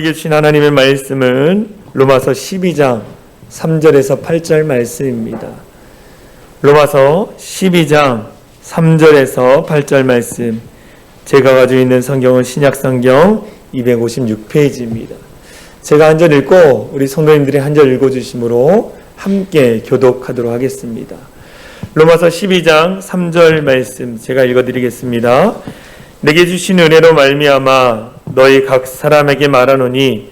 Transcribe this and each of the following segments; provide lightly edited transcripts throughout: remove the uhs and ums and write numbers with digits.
우리에게 주신 하나님의 말씀은 로마서 12장 3절에서 8절 말씀입니다. 로마서 12장 3절에서 8절 말씀, 제가 가지고 있는 성경은 신약성경 256페이지입니다. 제가 한 절 읽고 우리 성도님들이 한 절 읽어주심으로 함께 교독하도록 하겠습니다. 로마서 12장 3절 말씀 제가 읽어드리겠습니다. 내게 주신 은혜로 말미암아 너희 각 사람에게 말하노니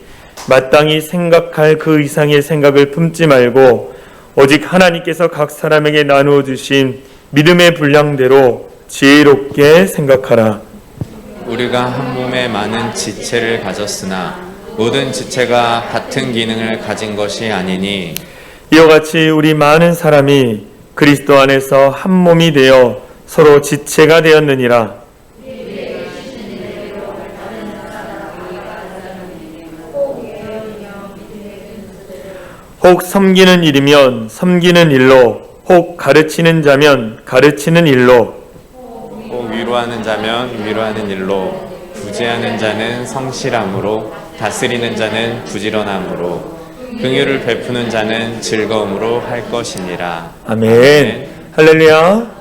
마땅히 생각할 그 이상의 생각을 품지 말고 오직 하나님께서 각 사람에게 나누어 주신 믿음의 분량대로 지혜롭게 생각하라. 우리가 한 몸에 많은 지체를 가졌으나 모든 지체가 같은 기능을 가진 것이 아니니 이와 같이 우리 많은 사람이 그리스도 안에서 한 몸이 되어 서로 지체가 되었느니라. 혹 섬기는 일이면 섬기는 일로, 혹 가르치는 자면 가르치는 일로, 혹 위로하는 자면 위로하는 일로, 구제하는 자는 성실함으로, 다스리는 자는 부지런함으로, 긍휼을 베푸는 자는 즐거움으로 할 것이니라. 아멘. 할렐루야.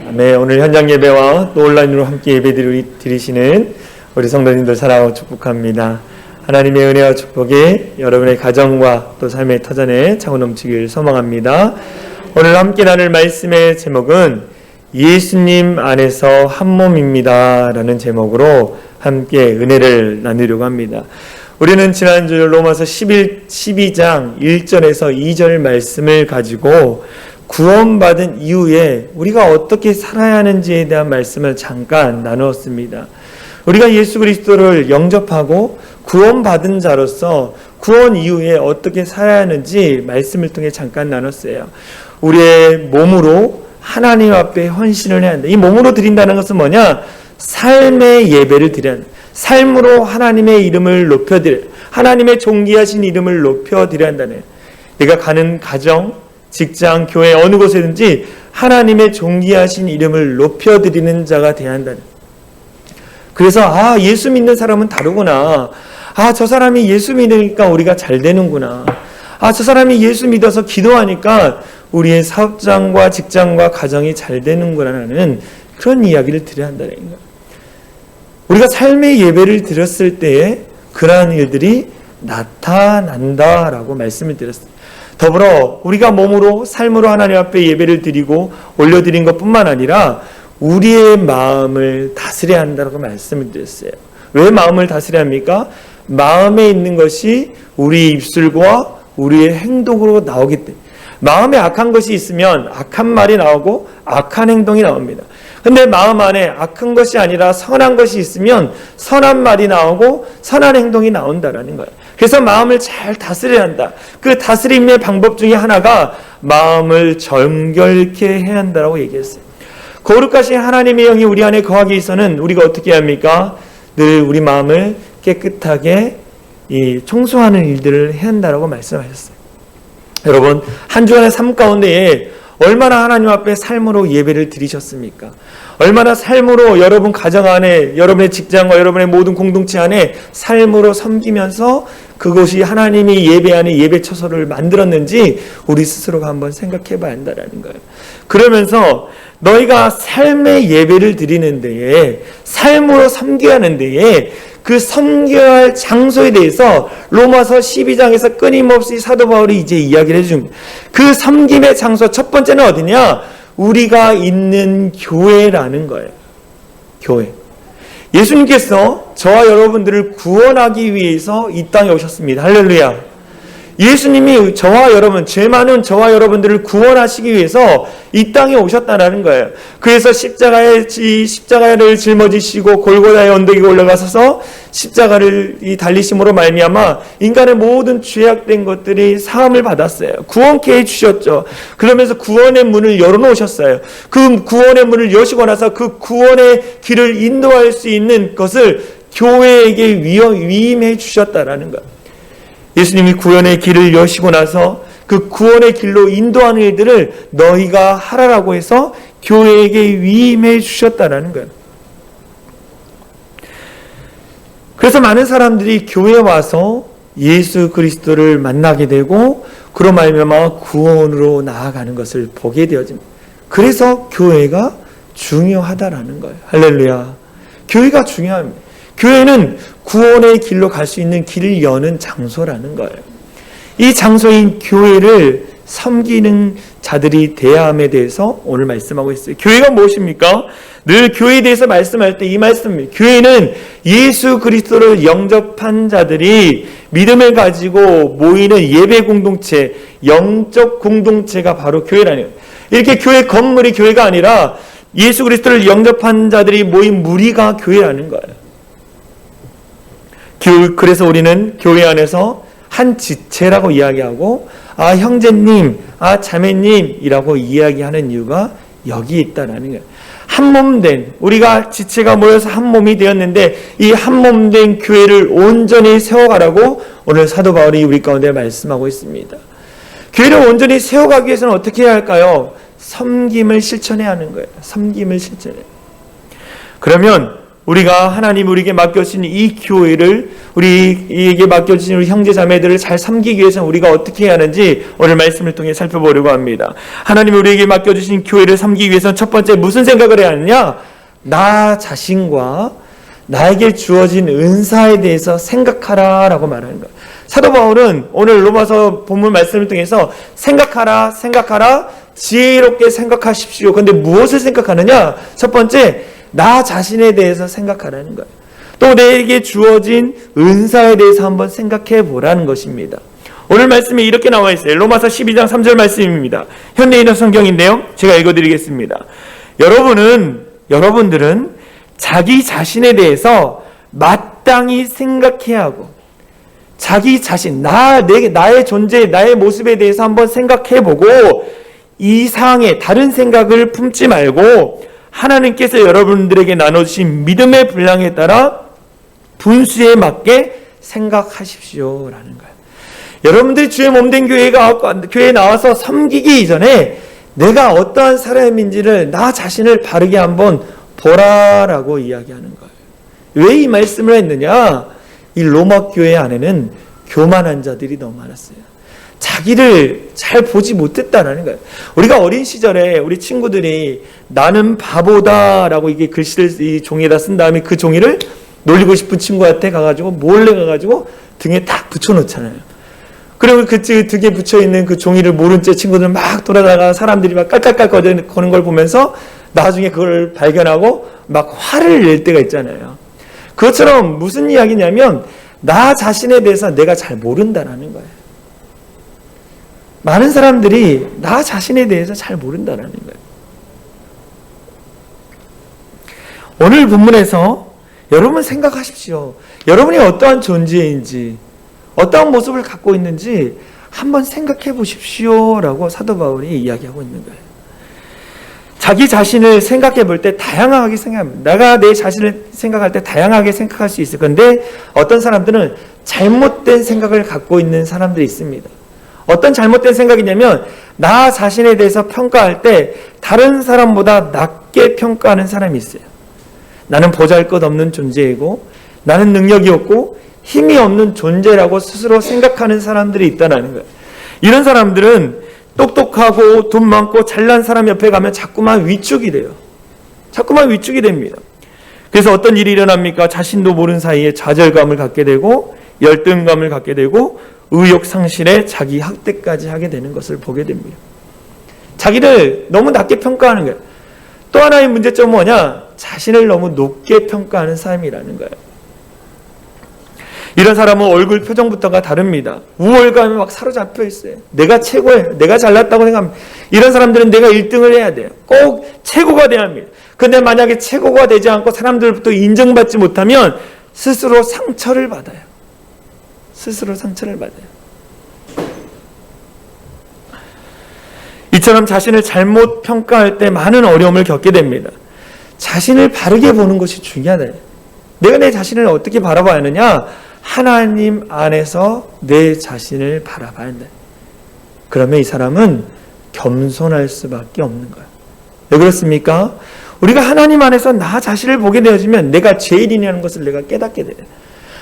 아멘. 오늘 현장 예배와 또 온라인으로 함께 예배 드리시는 우리 성도님들 사랑하고 축복합니다. 하나님의 은혜와 축복이 여러분의 가정과 또 삶의 터전에 차고 넘치길 소망합니다. 오늘 함께 나눌 말씀의 제목은 예수님 안에서 한 몸입니다 라는 제목으로 함께 은혜를 나누려고 합니다. 우리는 지난주 로마서 12장 1절에서 2절 말씀을 가지고 구원받은 이후에 우리가 어떻게 살아야 하는지에 대한 말씀을 잠깐 나누었습니다. 우리가 예수 그리스도를 영접하고 구원받은 자로서 구원 이후에 어떻게 살아야 하는지 말씀을 통해 잠깐 나눴어요. 우리의 몸으로 하나님 앞에 헌신을 해야 한다. 이 몸으로 드린다는 것은 뭐냐? 삶의 예배를 드려야 한다. 삶으로 하나님의 이름을 높여드려, 하나님의 존귀하신 이름을 높여드려야 한다네. 내가 가는 가정, 직장, 교회 어느 곳에든지 하나님의 존귀하신 이름을 높여드리는 자가 되어야 한다네. 그래서 예수 믿는 사람은 다르구나. 저 사람이 예수 믿으니까 우리가 잘 되는구나. 저 사람이 예수 믿어서 기도하니까 우리의 사업장과 직장과 가정이 잘 되는구나라는 그런 이야기를 드려야 한다는 거예요. 우리가 삶의 예배를 드렸을 때에 그러한 일들이 나타난다라고 말씀을 드렸어요. 더불어 우리가 몸으로 삶으로 하나님 앞에 예배를 드리고 올려드린 것뿐만 아니라 우리의 마음을 다스려야 한다고 말씀을 드렸어요. 왜 마음을 다스려야 합니까? 마음에 있는 것이 우리 입술과 우리의 행동으로 나오기 때문에, 마음에 악한 것이 있으면 악한 말이 나오고 악한 행동이 나옵니다. 근데 마음 안에 악한 것이 아니라 선한 것이 있으면 선한 말이 나오고 선한 행동이 나온다라는 거예요. 그래서 마음을 잘 다스려야 한다. 그 다스림의 방법 중에 하나가 마음을 정결케 해야 한다라고 얘기했어요. 거룩하신 하나님의 영이 우리 안에 거하기 위해서는 우리가 어떻게 해야 합니까? 늘 우리 마음을 깨끗하게 청소하는 일들을 해야 한다라고 말씀하셨어요. 여러분, 한 주간의 삶 가운데에 얼마나 하나님 앞에 삶으로 예배를 드리셨습니까? 얼마나 삶으로 여러분 가정 안에, 여러분의 직장과 여러분의 모든 공동체 안에 삶으로 섬기면서 그것이 하나님이 예배하는 예배 처소를 만들었는지 우리 스스로가 한번 생각해 봐야 한다는 거예요. 그러면서 너희가 삶의 예배를 드리는 데에, 삶으로 섬겨야 하는 데에 그 섬겨야 할 장소에 대해서 로마서 12장에서 끊임없이 사도 바울이 이제 이야기를 해줍니다. 그 섬김의 장소 첫 번째는 어디냐? 우리가 있는 교회라는 거예요. 교회. 예수님께서 저와 여러분들을 구원하기 위해서 이 땅에 오셨습니다. 할렐루야. 예수님이 저와 여러분, 죄 많은 저와 여러분들을 구원하시기 위해서 이 땅에 오셨다는 거예요. 그래서 십자가를 짊어지시고 골고다의 언덕에 올라가셔서 십자가를 달리심으로 말미암아 인간의 모든 죄악된 것들이 사함을 받았어요. 구원케 해주셨죠. 그러면서 구원의 문을 열어놓으셨어요. 그 구원의 문을 여시고 나서 그 구원의 길을 인도할 수 있는 것을 교회에게 위임해 주셨다라는 거예요. 예수님이 구원의 길을 여시고 나서 그 구원의 길로 인도하는 일들을 너희가 하라라고 해서 교회에게 위임해 주셨다라는 거예요. 그래서 많은 사람들이 교회에 와서 예수 그리스도를 만나게 되고 그로 말미암아 구원으로 나아가는 것을 보게 되어집니다. 그래서 교회가 중요하다라는 거예요. 할렐루야. 교회가 중요합니다. 교회는 구원의 길로 갈 수 있는 길을 여는 장소라는 거예요. 이 장소인 교회를 섬기는 자들이 대함에 대해서 오늘 말씀하고 있어요. 교회가 무엇입니까? 늘 교회에 대해서 말씀할 때 이 말씀입니다. 교회는 예수 그리스도를 영접한 자들이 믿음을 가지고 모이는 예배 공동체, 영적 공동체가 바로 교회라는 거예요. 이렇게 교회 건물이 교회가 아니라 예수 그리스도를 영접한 자들이 모인 무리가 교회라는 거예요. 그래서 우리는 교회 안에서 한 지체라고 이야기하고 형제님, 자매님이라고 이야기하는 이유가 여기 있다라는 거예요. 한 몸 된, 우리가 지체가 모여서 한 몸이 되었는데 이 한 몸 된 교회를 온전히 세워가라고 오늘 사도 바울이 우리 가운데 말씀하고 있습니다. 교회를 온전히 세워가기 위해서는 어떻게 해야 할까요? 섬김을 실천해야 하는 거예요. 섬김을 실천해요. 그러면 우리가 하나님 우리에게 맡겨주신 이 교회를 우리에게 맡겨주신 우리 형제 자매들을 잘 섬기기 위해서는 우리가 어떻게 해야 하는지 오늘 말씀을 통해 살펴보려고 합니다. 하나님 우리에게 맡겨주신 교회를 섬기기 위해서는 첫 번째 무슨 생각을 해야 하느냐? 나 자신과 나에게 주어진 은사에 대해서 생각하라라고 말하는 거예요. 사도 바울은 오늘 로마서 본문 말씀을 통해서 생각하라 지혜롭게 생각하십시오. 그런데 무엇을 생각하느냐? 첫 번째 나 자신에 대해서 생각하라는 거예요. 또 내게 주어진 은사에 대해서 한번 생각해 보라는 것입니다. 오늘 말씀이 이렇게 나와 있어요. 로마서 12장 3절 말씀입니다. 현대인어 성경인데요. 제가 읽어드리겠습니다. 여러분들은 자기 자신에 대해서 마땅히 생각해야 하고 자기 자신, 나의 존재, 나의 모습에 대해서 한번 생각해 보고 이상의 다른 생각을 품지 말고 하나님께서 여러분들에게 나눠주신 믿음의 분량에 따라 분수에 맞게 생각하십시오라는 거예요. 여러분들이 주의 몸된 교회에 나와서 섬기기 이전에 내가 어떠한 사람인지를 나 자신을 바르게 한번 보라라고 이야기하는 거예요. 왜 이 말씀을 했느냐? 이 로마 교회 안에는 교만한 자들이 너무 많았어요. 자기를 잘 보지 못했다는 거예요. 우리가 어린 시절에 우리 친구들이 나는 바보다라고 이게 글씨를 이 종이에다 쓴 다음에 그 종이를 놀리고 싶은 친구한테 가가지고 몰래 가가지고 등에 딱 붙여놓잖아요. 그리고 그 등에 붙여있는 그 종이를 모른 채 친구들은 막 돌아다가 사람들이 막 깔깔깔 거리는 걸 보면서 나중에 그걸 발견하고 막 화를 낼 때가 있잖아요. 그것처럼 무슨 이야기냐면 나 자신에 대해서 내가 잘 모른다라는 거예요. 많은 사람들이 나 자신에 대해서 잘 모른다라는 거예요. 오늘 본문에서 여러분 생각하십시오. 여러분이 어떠한 존재인지 어떠한 모습을 갖고 있는지 한번 생각해 보십시오라고 사도 바울이 이야기하고 있는 거예요. 자기 자신을 생각해 볼 때 다양하게 생각합니다. 내가 내 자신을 생각할 때 다양하게 생각할 수 있을 건데 어떤 사람들은 잘못된 생각을 갖고 있는 사람들이 있습니다. 어떤 잘못된 생각이냐면 나 자신에 대해서 평가할 때 다른 사람보다 낮게 평가하는 사람이 있어요. 나는 보잘것없는 존재이고 나는 능력이 없고 힘이 없는 존재라고 스스로 생각하는 사람들이 있다는 거예요. 이런 사람들은 똑똑하고 돈 많고 잘난 사람 옆에 가면 자꾸만 위축이 돼요. 자꾸만 위축이 됩니다. 그래서 어떤 일이 일어납니까? 자신도 모르는 사이에 좌절감을 갖게 되고 열등감을 갖게 되고 의욕 상실에 자기 학대까지 하게 되는 것을 보게 됩니다. 자기를 너무 낮게 평가하는 거예요. 또 하나의 문제점은 뭐냐? 자신을 너무 높게 평가하는 삶이라는 거예요. 이런 사람은 얼굴 표정부터가 다릅니다. 우월감에 막 사로잡혀 있어요. 내가 최고예요. 내가 잘났다고 생각합니다. 이런 사람들은 내가 1등을 해야 돼요. 꼭 최고가 돼야 합니다. 그런데 만약에 최고가 되지 않고 사람들부터 인정받지 못하면 스스로 상처를 받아요. 스스로 상처를 받아요. 이처럼 자신을 잘못 평가할 때 많은 어려움을 겪게 됩니다. 자신을 바르게 보는 것이 중요하다. 내가 내 자신을 어떻게 바라봐야 하느냐? 하나님 안에서 내 자신을 바라봐야 한다. 그러면 이 사람은 겸손할 수밖에 없는 거야. 왜 그렇습니까? 우리가 하나님 안에서 나 자신을 보게 되어지면 내가 죄인이라는 것을 내가 깨닫게 돼요.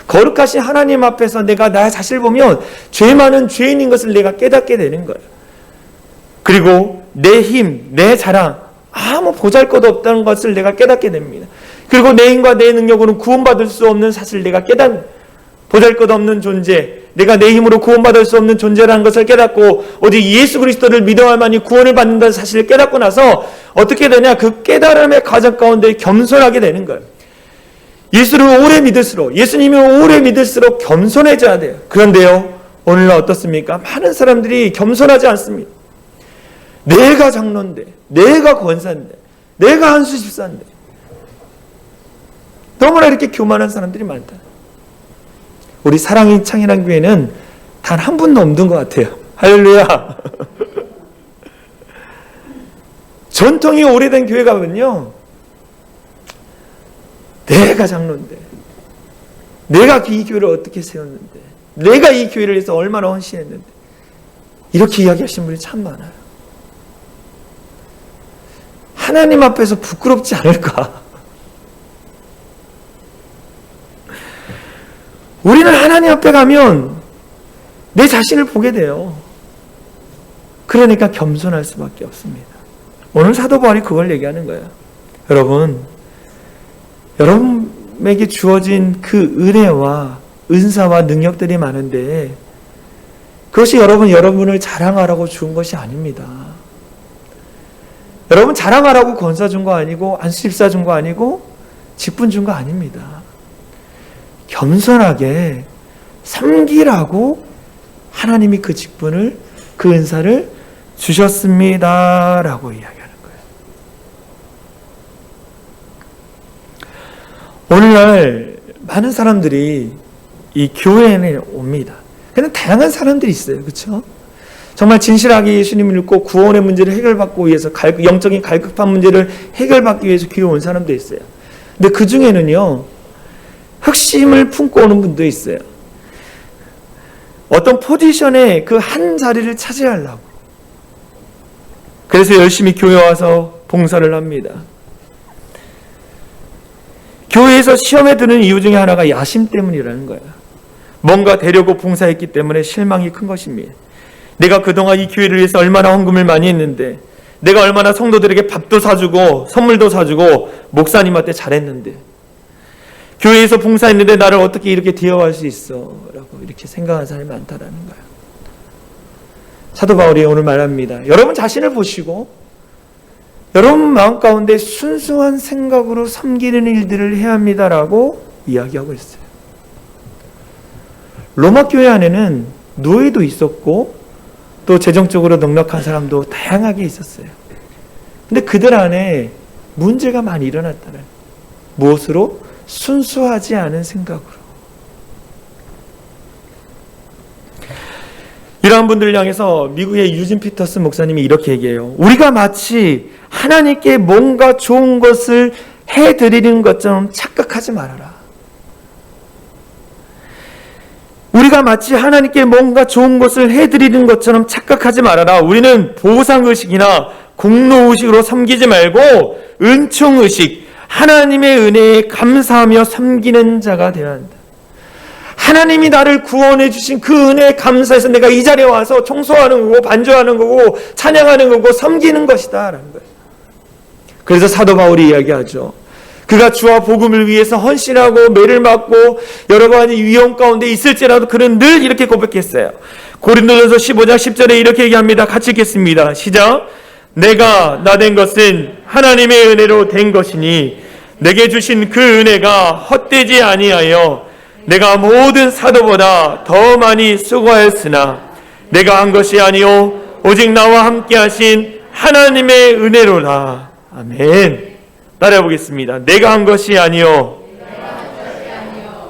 거룩하신 하나님 앞에서 내가 나 자신을 보면 죄 많은 죄인인 것을 내가 깨닫게 되는 거예요. 그리고 내 힘, 내 자랑, 아무 보잘것 없다는 것을 내가 깨닫게 됩니다. 그리고 내 힘과 내 능력으로는 구원받을 수 없는 사실을 내가 보잘것 없는 존재, 내가 내 힘으로 구원받을 수 없는 존재라는 것을 깨닫고 오직 예수 그리스도를 믿어야만이 구원을 받는다는 사실을 깨닫고 나서 어떻게 되냐? 그 깨달음의 과정 가운데 겸손하게 되는 거예요. 예수를 오래 믿을수록, 예수님을 오래 믿을수록 겸손해져야 돼요. 그런데요, 오늘날 어떻습니까? 많은 사람들이 겸손하지 않습니다. 내가 장로인데, 내가 권사인데, 내가 한수 집사인데, 너무나 이렇게 교만한 사람들이 많다. 우리 사랑의 창이란 교회는 단 한 분도 없는 것 같아요. 할렐루야. 전통이 오래된 교회 가면요, 내가 장로인데, 내가 이 교회를 어떻게 세웠는데, 내가 이 교회를 위해서 얼마나 헌신했는데, 이렇게 이야기하시는 분이 참 많아요. 하나님 앞에서 부끄럽지 않을까? 우리는 하나님 앞에 가면 내 자신을 보게 돼요. 그러니까 겸손할 수밖에 없습니다. 오늘 사도 바울이 그걸 얘기하는 거예요. 여러분에게 주어진 그 은혜와 은사와 능력들이 많은데 그것이 여러분을 자랑하라고 준 것이 아닙니다. 여러분 자랑하라고 권사 준 거 아니고 안수집사 준 거 아니고 직분 준 거 아닙니다. 겸손하게 섬기라고 하나님이 그 직분을, 그 은사를 주셨습니다라고 이야기하는 거예요. 오늘날 많은 사람들이 이 교회에 옵니다. 그냥 다양한 사람들이 있어요. 그렇죠? 정말 진실하게 예수님을 믿고 구원의 문제를 해결받기 위해서 영적인 갈급한 문제를 해결받기 위해서 교회에 온 사람도 있어요. 근데 그 중에는요, 흑심을 품고 오는 분도 있어요. 어떤 포지션에 그 한 자리를 차지하려고. 그래서 열심히 교회 와서 봉사를 합니다. 교회에서 시험에 드는 이유 중에 하나가 야심 때문이라는 거예요. 뭔가 되려고 봉사했기 때문에 실망이 큰 것입니다. 내가 그동안 이 교회를 위해서 얼마나 헌금을 많이 했는데, 내가 얼마나 성도들에게 밥도 사주고 선물도 사주고 목사님한테 잘했는데, 교회에서 봉사했는데 나를 어떻게 이렇게 대여할 수 있어? 라고 이렇게 생각하는 사람이 많다라는 거예요. 사도 바울이 오늘 말합니다. 여러분 자신을 보시고 여러분 마음 가운데 순수한 생각으로 섬기는 일들을 해야 합니다라고 이야기하고 있어요. 로마 교회 안에는 노예도 있었고 또 재정적으로 넉넉한 사람도 다양하게 있었어요. 근데 그들 안에 문제가 많이 일어났다는 거예요. 무엇으로? 순수하지 않은 생각으로. 이러한 분들을 향해서 미국의 유진 피터스 목사님이 이렇게 얘기해요. 우리가 마치 하나님께 뭔가 좋은 것을 해드리는 것처럼 착각하지 말아라. 우리가 마치 하나님께 뭔가 좋은 것을 해드리는 것처럼 착각하지 말아라. 우리는 보상의식이나 공로의식으로 섬기지 말고 은총의식, 하나님의 은혜에 감사하며 섬기는 자가 되어야 한다. 하나님이 나를 구원해 주신 그 은혜에 감사해서 내가 이 자리에 와서 청소하는 거고 반주하는 거고 찬양하는 거고 섬기는 것이다 라는 거예요. 그래서 사도 바울이 이야기하죠. 그가 주와 복음을 위해서 헌신하고 매를 맞고 여러 가지 위험 가운데 있을지라도 그는 늘 이렇게 고백했어요. 고린도전서 15장 10절에 이렇게 얘기합니다. 같이 읽겠습니다. 시작. 내가 나된 것은 하나님의 은혜로 된 것이니 내게 주신 그 은혜가 헛되지 아니하여 내가 모든 사도보다 더 많이 수고하였으나 내가 한 것이 아니요 오직 나와 함께 하신 하나님의 은혜로라. 아멘. 따라해 보겠습니다. 내가 한 것이 아니요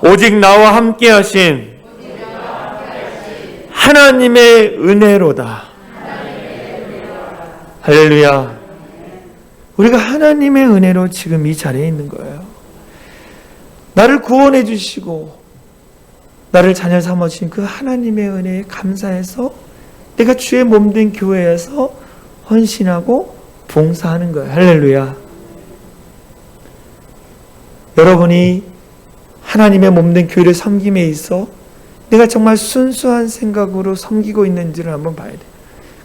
오직 나와 함께 하신 하나님의 은혜로다. 할렐루야. 우리가 하나님의 은혜로 지금 이 자리에 있는 거예요. 나를 구원해 주시고 나를 자녀 삼아주신 그 하나님의 은혜에 감사해서 내가 주의 몸된 교회에서 헌신하고 봉사하는 거예요. 할렐루야. 여러분이 하나님의 몸된 교회를 섬김에 있어 내가 정말 순수한 생각으로 섬기고 있는지를 한번 봐야 돼.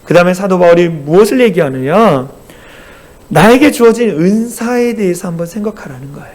그 다음에 사도 바울이 무엇을 얘기하느냐? 나에게 주어진 은사에 대해서 한번 생각하라는 거예요.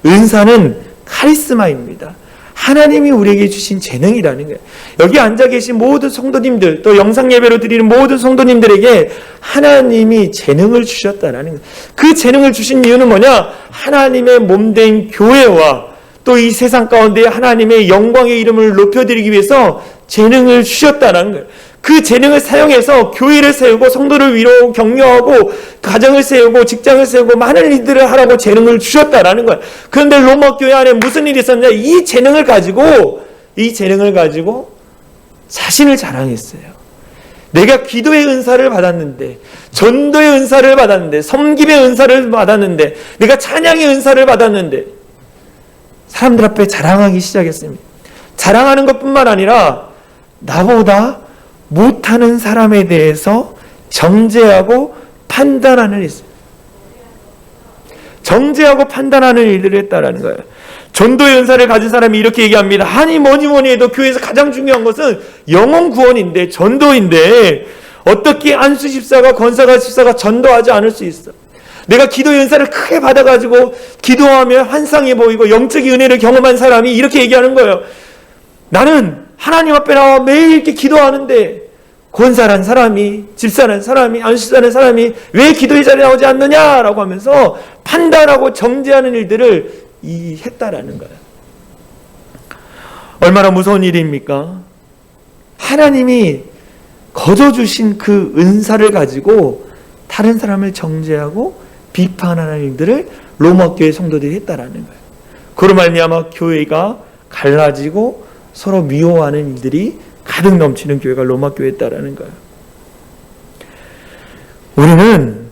은사는 카리스마입니다. 하나님이 우리에게 주신 재능이라는 거예요. 여기 앉아 계신 모든 성도님들, 또 영상 예배로 드리는 모든 성도님들에게 하나님이 재능을 주셨다라는 거예요. 그 재능을 주신 이유는 뭐냐? 하나님의 몸된 교회와 또 이 세상 가운데 하나님의 영광의 이름을 높여드리기 위해서 재능을 주셨다는 거예요. 그 재능을 사용해서 교회를 세우고 성도를 위로 격려하고 가정을 세우고 직장을 세우고 많은 일들을 하라고 재능을 주셨다라는 거예요. 그런데 로마 교회 안에 무슨 일이 있었냐? 이 재능을 가지고 자신을 자랑했어요. 내가 기도의 은사를 받았는데, 전도의 은사를 받았는데, 섬김의 은사를 받았는데, 내가 찬양의 은사를 받았는데 사람들 앞에 자랑하기 시작했습니다. 자랑하는 것뿐만 아니라 나보다 못하는 사람에 대해서 정죄하고 판단하는 일 있어요. 정죄하고 판단하는 일들을 했다라는 거예요. 전도의 은사를 가진 사람이 이렇게 얘기합니다. 아니 뭐니 해도 교회에서 가장 중요한 것은 영혼 구원인데, 전도인데 어떻게 안수 집사가 권사가 집사가 전도하지 않을 수 있어? 내가 기도의 은사를 크게 받아가지고 기도하면 환상이 보이고 영적인 은혜를 경험한 사람이 이렇게 얘기하는 거예요. 나는 하나님 앞에 나와 매일 이렇게 기도하는데 권사란 사람이, 집사란 사람이, 안수사란 사람이 왜 기도의 자리에 나오지 않느냐라고 하면서 판단하고 정죄하는 일들을 했다라는 거예요. 얼마나 무서운 일입니까? 하나님이 거저 주신 그 은사를 가지고 다른 사람을 정죄하고 비판하는 일들을 로마 교회 성도들이 했다라는 거예요. 그로 말미암아 교회가 갈라지고 서로 미워하는 일들이 가득 넘치는 교회가 로마 교회였다라는 거예요. 우리는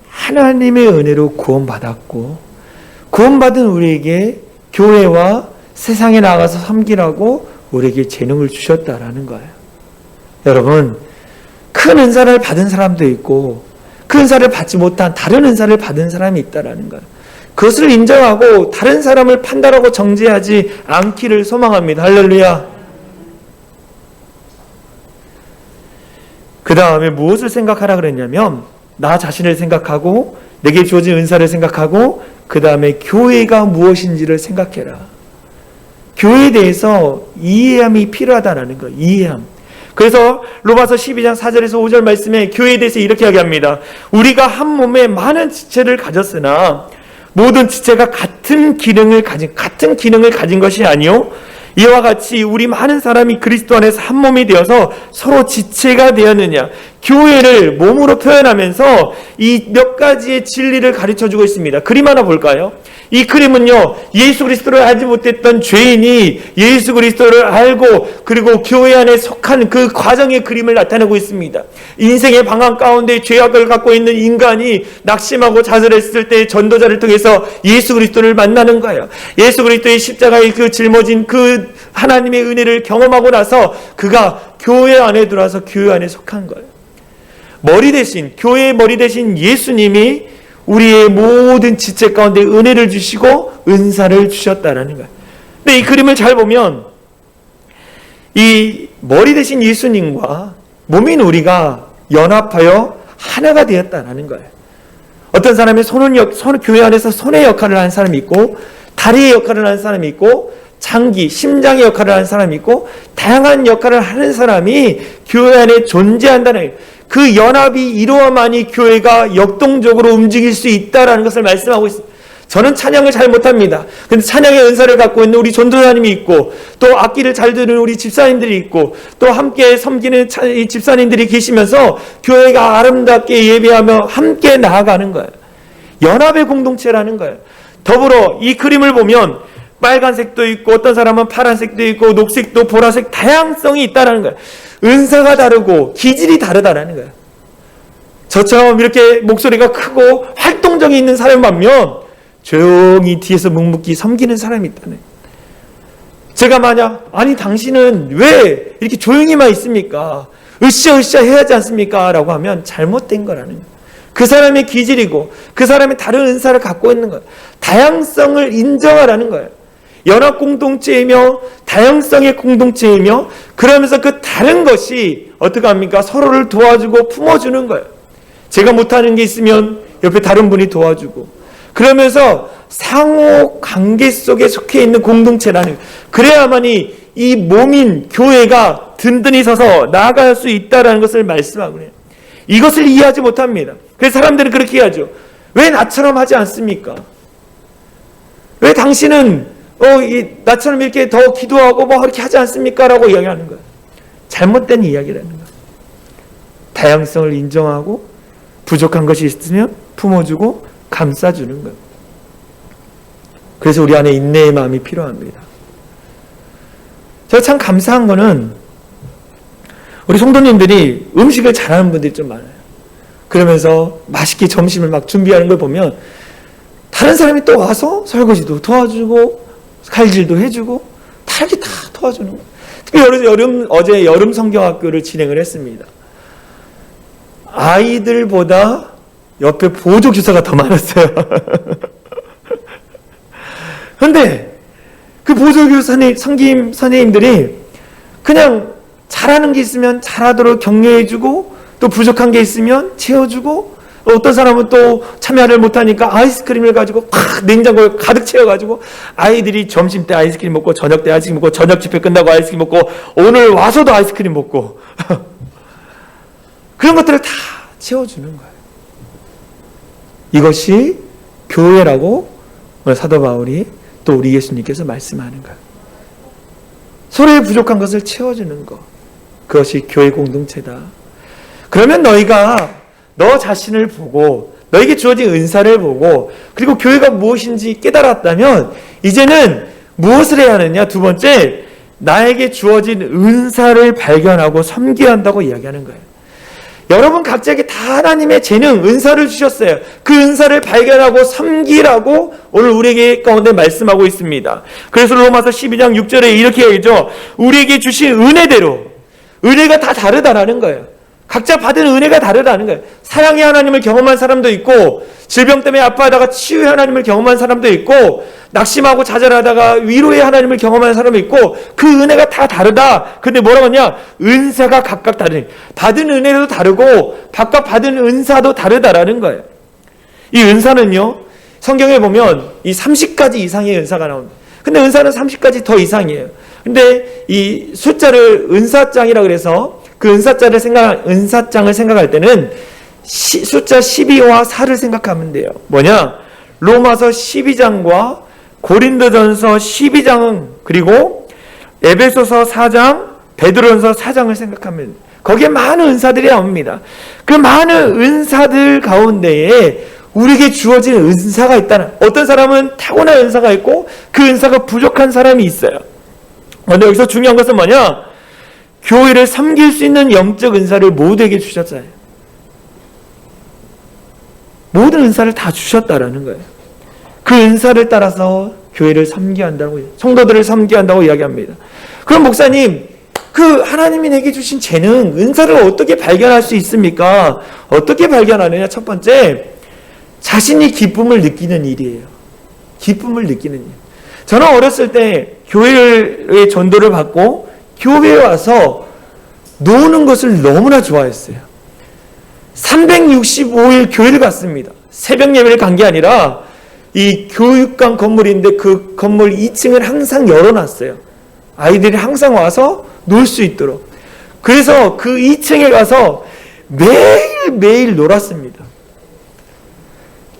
하나님의 은혜로 구원받았고, 구원받은 우리에게 교회와 세상에 나가서 섬기라고 우리에게 재능을 주셨다라는 거예요. 여러분, 큰 은사를 받은 사람도 있고 그 은사를 받지 못한 다른 은사를 받은 사람이 있다라는 거예요. 그것을 인정하고 다른 사람을 판단하고 정죄하지 않기를 소망합니다. 할렐루야. 그 다음에 무엇을 생각하라 그랬냐면 나 자신을 생각하고 내게 주어진 은사를 생각하고 그 다음에 교회가 무엇인지를 생각해라. 교회에 대해서 이해함이 필요하다는 거예요. 이해함. 그래서 로마서 12장 4절에서 5절 말씀에 교회에 대해서 이렇게 이야기합니다. 우리가 한 몸에 많은 지체를 가졌으나 모든 지체가 같은 기능을 가진 것이 아니요 이와 같이 우리 많은 사람이 그리스도 안에서 한 몸이 되어서 서로 지체가 되었느냐. 교회를 몸으로 표현하면서 이 몇 가지의 진리를 가르쳐주고 있습니다. 그림 하나 볼까요? 이 그림은요, 예수 그리스도를 알지 못했던 죄인이 예수 그리스도를 알고 그리고 교회 안에 속한 그 과정의 그림을 나타내고 있습니다. 인생의 방황 가운데 죄악을 갖고 있는 인간이 낙심하고 좌절했을 때 전도자를 통해서 예수 그리스도를 만나는 거예요. 예수 그리스도의 십자가에 그 짊어진 그 하나님의 은혜를 경험하고 나서 그가 교회 안에 들어와서 교회 안에 속한 거예요. 머리 대신, 교회의 머리 대신 예수님이 우리의 모든 지체 가운데 은혜를 주시고 은사를 주셨다라는 거예요. 근데 이 그림을 잘 보면 이 머리 대신 예수님과 몸인 우리가 연합하여 하나가 되었다라는 거예요. 어떤 사람이 교회 안에서 손의 역할을 하는 사람이 있고 다리의 역할을 하는 사람이 있고 장기, 심장의 역할을 하는 사람이 있고 다양한 역할을 하는 사람이 교회 안에 존재한다는 거예요. 그 연합이 이루어야만이 교회가 역동적으로 움직일 수 있다라는 것을 말씀하고 있습니다. 저는 찬양을 잘 못합니다. 근데 찬양의 은사를 갖고 있는 우리 전도사님이 있고 또 악기를 잘 듣는 우리 집사님들이 있고 또 함께 섬기는 이 집사님들이 계시면서 교회가 아름답게 예배하며 함께 나아가는 거예요. 연합의 공동체라는 거예요. 더불어 이 그림을 보면 빨간색도 있고 어떤 사람은 파란색도 있고 녹색도 보라색 다양성이 있다라는 거예요. 은사가 다르고 기질이 다르다라는 거예요. 저처럼 이렇게 목소리가 크고 활동적이 있는 사람 반면 조용히 뒤에서 묵묵히 섬기는 사람이 있다네. 제가 만약 아니 당신은 왜 이렇게 조용히만 있습니까? 으쌰으쌰 해야지 않습니까? 라고 하면 잘못된 거라는 거예요. 그 사람의 기질이고 그 사람의 다른 은사를 갖고 있는 거예요. 다양성을 인정하라는 거예요. 연합 공동체이며 다양성의 공동체이며 그러면서 그 다른 것이 어떻게 합니까? 서로를 도와주고 품어주는 거예요. 제가 못하는 게 있으면 옆에 다른 분이 도와주고 그러면서 상호 관계 속에 속해 있는 공동체라는 거예요. 그래야만이 이 몸인 교회가 든든히 서서 나아갈 수 있다는 것을 말씀하고 해요. 이것을 이해하지 못합니다. 그래서 사람들은 그렇게 하죠. 왜 나처럼 하지 않습니까? 왜 당신은 나처럼 이렇게 더 기도하고 뭐 이렇게 하지 않습니까? 라고 이야기하는 거예요. 잘못된 이야기라는 거예요. 다양성을 인정하고 부족한 것이 있으면 품어주고 감싸주는 거예요. 그래서 우리 안에 인내의 마음이 필요합니다. 제가 참 감사한 거는 우리 성도님들이 음식을 잘하는 분들이 좀 많아요. 그러면서 맛있게 점심을 막 준비하는 걸 보면 다른 사람이 또 와서 설거지도 도와주고 칼질도 해주고 다 이렇게 다 도와주는 거예요. 특히 어제 여름 성경학교를 진행을 했습니다. 아이들보다 옆에 보조교사가 더 많았어요. 그런데 그 보조교사 성김 선생님들이 그냥 잘하는 게 있으면 잘하도록 격려해주고 또 부족한 게 있으면 채워주고 어떤 사람은 또 참여를 못하니까 아이스크림을 가지고 팍 냉장고에 가득 채워가지고 아이들이 점심 때 아이스크림 먹고 저녁 때 아이스크림 먹고 저녁 집회 끝나고 아이스크림 먹고 오늘 와서도 아이스크림 먹고 그런 것들을 다 채워주는 거예요. 이것이 교회라고 오늘 사도 바울이 또 우리 예수님께서 말씀하는 거예요. 서로의 부족한 것을 채워주는 것. 그것이 교회 공동체다. 그러면 너희가 너 자신을 보고 너에게 주어진 은사를 보고 그리고 교회가 무엇인지 깨달았다면 이제는 무엇을 해야 하느냐? 두 번째, 나에게 주어진 은사를 발견하고 섬겨야 한다고 이야기하는 거예요. 여러분 각자에게 다 하나님의 재능, 은사를 주셨어요. 그 은사를 발견하고 섬기라고 오늘 우리에게 가운데 말씀하고 있습니다. 그래서 로마서 12장 6절에 이렇게 얘기하죠. 우리에게 주신 은혜대로 은혜가 다 다르다라는 거예요. 각자 받은 은혜가 다르다는 거예요. 사랑의 하나님을 경험한 사람도 있고 질병 때문에 아파하다가 치유의 하나님을 경험한 사람도 있고 낙심하고 좌절하다가 위로의 하나님을 경험한 사람도 있고 그 은혜가 다 다르다. 근데 뭐라고 하냐? 은사가 각각 다르니 받은 은혜도 다르고 각각 받은 은사도 다르다라는 거예요. 이 은사는요. 성경에 보면 이 30가지 이상의 은사가 나옵니다. 근데 은사는 30가지 더 이상이에요. 근데 이 숫자를 은사장이라 그래서 그 은사장을 생각할 때는 숫자 12와 4를 생각하면 돼요. 뭐냐? 로마서 12장과 고린도전서 12장 그리고 에베소서 4장, 베드로전서 4장을 생각하면 돼요. 거기에 많은 은사들이 나옵니다. 그 많은 은사들 가운데에 우리에게 주어진 은사가 있다는, 어떤 사람은 타고난 은사가 있고 그 은사가 부족한 사람이 있어요. 그런데 여기서 중요한 것은 뭐냐? 교회를 섬길 수 있는 영적 은사를 모두에게 주셨잖아요. 모든 은사를 다 주셨다라는 거예요. 그 은사를 따라서 교회를 섬겨야 한다고, 성도들을 섬겨야 한다고 이야기합니다. 그럼 목사님, 그 하나님이 내게 주신 재능, 은사를 어떻게 발견할 수 있습니까? 어떻게 발견하느냐? 첫 번째, 자신이 기쁨을 느끼는 일이에요. 기쁨을 느끼는 일. 저는 어렸을 때 교회의 전도를 받고 교회에 와서 노는 것을 너무나 좋아했어요. 365일 교회를 갔습니다. 새벽 예배를 간 게 아니라 이 교육관 건물인데 그 건물 2층을 항상 열어놨어요. 아이들이 항상 와서 놀 수 있도록. 그래서 그 2층에 가서 매일매일 놀았습니다.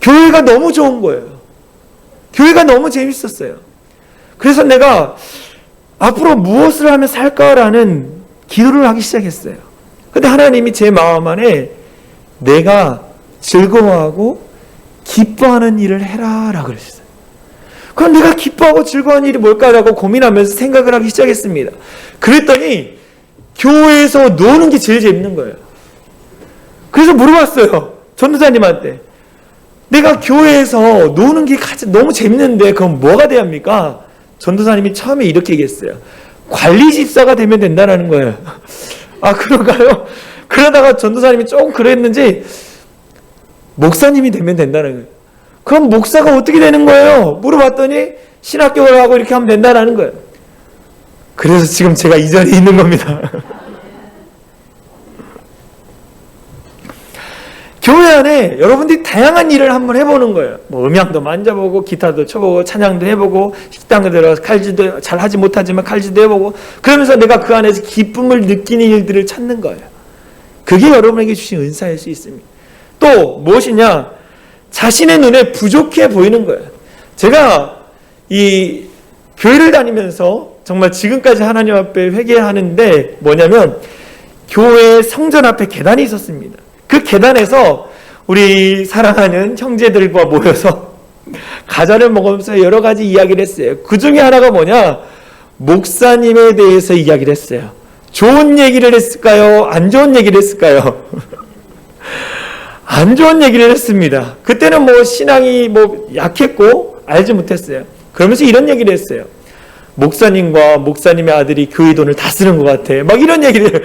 교회가 너무 좋은 거예요. 교회가 너무 재밌었어요. 그래서 내가 앞으로 무엇을 하면 살까라는 기도를 하기 시작했어요. 근데 하나님이 제 마음 안에 내가 즐거워하고 기뻐하는 일을 해라 라고 그러셨어요. 그럼 내가 기뻐하고 즐거워하는 일이 뭘까라고 고민하면서 생각을 하기 시작했습니다. 그랬더니 교회에서 노는 게 제일 재밌는 거예요. 그래서 물어봤어요. 전도사님한테. 내가 교회에서 노는 게 너무 재밌는데 그럼 뭐가 돼야 합니까? 전도사님이 처음에 이렇게 얘기했어요. 관리 집사가 되면 된다는 거예요. 아, 그런가요? 그러다가 전도사님이 조금 그랬는지 목사님이 되면 된다는 거예요. 그럼 목사가 어떻게 되는 거예요? 물어봤더니 신학교를 하고 이렇게 하면 된다라는 거예요. 그래서 지금 제가 이 자리에 있는 겁니다. 교회 안에 여러분들이 다양한 일을 한번 해보는 거예요. 뭐 음향도 만져보고 기타도 쳐보고 찬양도 해보고 식당에 들어가서 칼질도 잘 하지 못하지만 칼질도 해보고 그러면서 내가 그 안에서 기쁨을 느끼는 일들을 찾는 거예요. 그게 여러분에게 주신 은사일 수 있습니다. 또 무엇이냐? 자신의 눈에 부족해 보이는 거예요. 제가 이 교회를 다니면서 정말 지금까지 하나님 앞에 회개하는데 뭐냐면 교회 성전 앞에 계단이 있었습니다. 그 계단에서 우리 사랑하는 형제들과 모여서 과자를 먹으면서 여러 가지 이야기를 했어요. 그 중에 하나가 뭐냐? 목사님에 대해서 이야기를 했어요. 좋은 얘기를 했을까요? 안 좋은 얘기를 했을까요? 안 좋은 얘기를 했습니다. 그때는 뭐 신앙이 뭐 약했고 알지 못했어요. 그러면서 이런 얘기를 했어요. 목사님과 목사님의 아들이 교회 돈을 다 쓰는 것 같아. 막 이런 얘기를.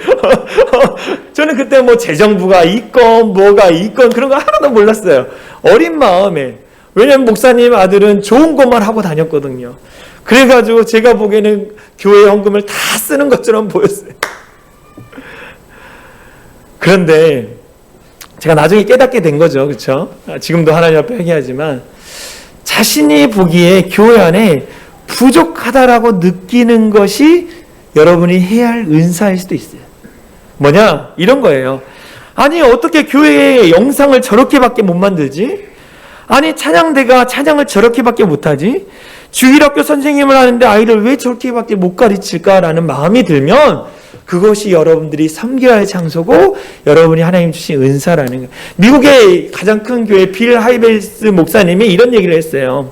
저는 그때 뭐 재정부가 있건 뭐가 있건 그런 거 하나도 몰랐어요. 어린 마음에. 왜냐면 목사님 아들은 좋은 것만 하고 다녔거든요. 그래가지고 제가 보기에는 교회 헌금을 다 쓰는 것처럼 보였어요. 그런데 제가 나중에 깨닫게 된 거죠. 그렇죠? 지금도 하나님 앞에 회개하지만 자신이 보기에 교회 안에 부족하다라고 느끼는 것이 여러분이 해야 할 은사일 수도 있어요. 뭐냐? 이런 거예요. 아니 어떻게 교회에 영상을 저렇게밖에 못 만들지? 아니 찬양대가 찬양을 저렇게밖에 못하지? 주일학교 선생님을 하는데 아이를 왜 저렇게밖에 못 가르칠까라는 마음이 들면 그것이 여러분들이 섬겨야 할 장소고 여러분이 하나님 주신 은사라는 거예요. 미국의 가장 큰 교회 빌 하이벨스 목사님이 이런 얘기를 했어요.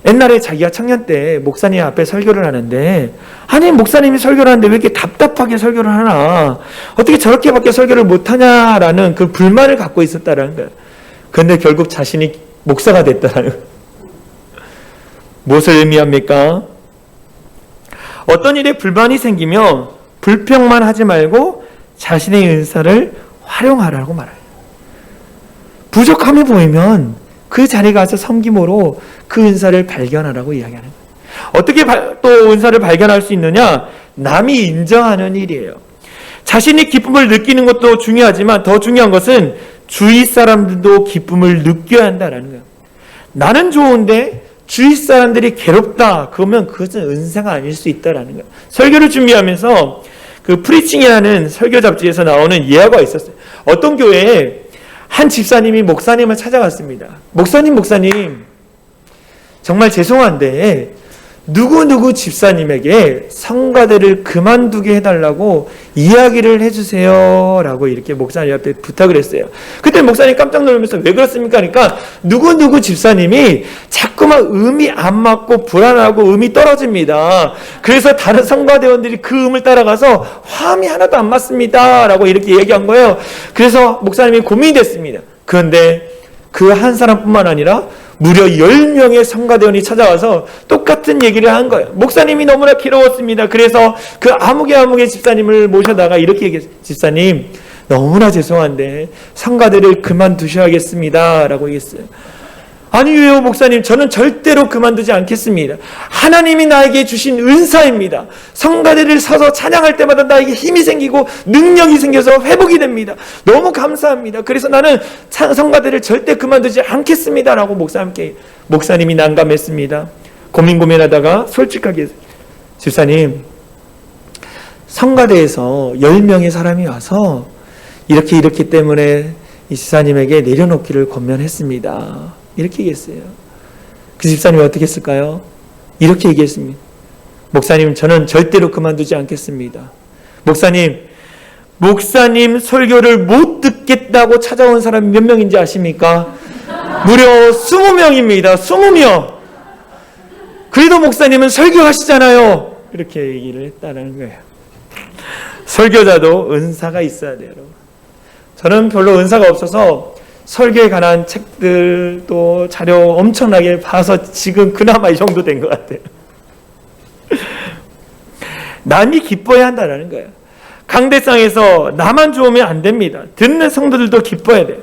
옛날에 자기가 청년 때 목사님 앞에 설교를 하는데 아니 목사님이 설교를 하는데 왜 이렇게 답답하게 설교를 하나 어떻게 저렇게밖에 설교를 못하냐라는 그 불만을 갖고 있었다라는 거예요. 그런데 결국 자신이 목사가 됐다라는 거예요. 무엇을 의미합니까? 어떤 일에 불만이 생기면 불평만 하지 말고 자신의 은사를 활용하라고 말해요. 부족함이 보이면 그 자리에 가서 섬김으로 그 은사를 발견하라고 이야기하는 거예요. 어떻게 또 은사를 발견할 수 있느냐? 남이 인정하는 일이에요. 자신이 기쁨을 느끼는 것도 중요하지만 더 중요한 것은 주위 사람들도 기쁨을 느껴야 한다는 거예요. 나는 좋은데 주위 사람들이 괴롭다. 그러면 그것은 은사가 아닐 수 있다라는 거예요. 설교를 준비하면서 그 프리칭이라는 설교 잡지에서 나오는 예화가 있었어요. 어떤 교회에 한 집사님이 목사님을 찾아갔습니다. 목사님, 정말 죄송한데 누구누구 집사님에게 성가대를 그만두게 해달라고 이야기를 해주세요 라고 이렇게 목사님 앞에 부탁을 했어요. 그때 목사님 깜짝 놀라면서 왜 그렇습니까? 그러니까 누구누구 집사님이 자꾸만 음이 안 맞고 불안하고 음이 떨어집니다. 그래서 다른 성가대원들이 그 음을 따라가서 화음이 하나도 안 맞습니다 라고 이렇게 얘기한 거예요. 그래서 목사님이 고민이 됐습니다. 그런데 그 한 사람뿐만 아니라 무려 10명의 성가대원이 찾아와서 똑같은 얘기를 한 거예요. 목사님이 너무나 괴로웠습니다. 그래서 그 아무개 집사님을 모셔다가 이렇게 얘기했어요. 집사님, 너무나 죄송한데 성가대를 그만두셔야겠습니다 라고 얘기했어요. 아니 왜요 목사님? 저는 절대로 그만두지 않겠습니다. 하나님이 나에게 주신 은사입니다. 성가대를 서서 찬양할 때마다 나에게 힘이 생기고 능력이 생겨서 회복이 됩니다. 너무 감사합니다. 그래서 나는 성가대를 절대 그만두지 않겠습니다 라고 목사님이 난감했습니다. 고민하다가 솔직하게 집사님, 성가대에서 10명의 사람이 와서 이렇게 때문에 이 집사님에게 내려놓기를 권면했습니다. 이렇게 얘기했어요. 그 집사님이 어떻게 했을까요? 이렇게 얘기했습니다. 목사님, 저는 절대로 그만두지 않겠습니다. 목사님 설교를 못 듣겠다고 찾아온 사람이 몇 명인지 아십니까? 무려 20명입니다. 20명. 그래도 목사님은 설교하시잖아요. 이렇게 얘기를 했다는 거예요. 설교자도 은사가 있어야 돼요. 저는 별로 은사가 없어서 설교에 관한 책들 또 자료 엄청나게 봐서 지금 그나마 이 정도 된 것 같아요. 남이 기뻐야 한다는 거예요. 강대상에서 나만 좋으면 안 됩니다. 듣는 성도들도 기뻐야 돼요.